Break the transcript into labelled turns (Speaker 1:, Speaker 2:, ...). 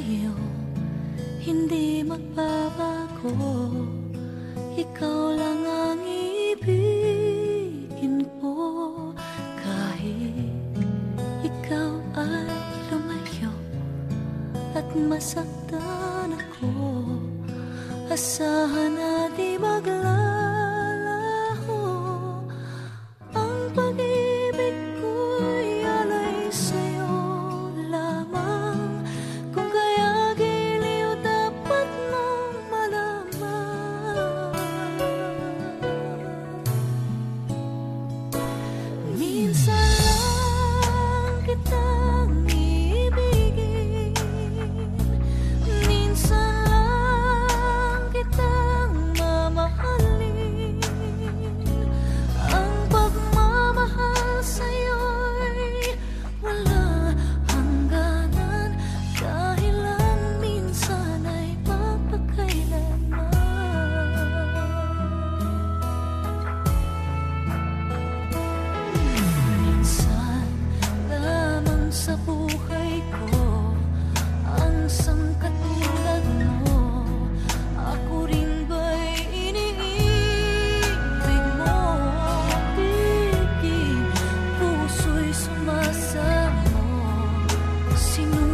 Speaker 1: sa'yo hindi magbabago. Ikaw lang ang ibigin ko. Kahit ikaw ay lumayo at masaktan ako, asahan na di maglalaho. Ang pag-ibig ko'y alay sa'yo lamang. Kung kaya giliw dapat mong malaman. Minsan lang kitang ibigin, minsan lang kitang mamahalin. Ang pagmamahal sa'yo'y wala hangganan, dahil lang minsan ay mapagkailanman. Minsan lamang sa buhay ko ang sangkatulad mo. Ako rin ba'y iniibig mo? Piging puso'y sumasamo. Sino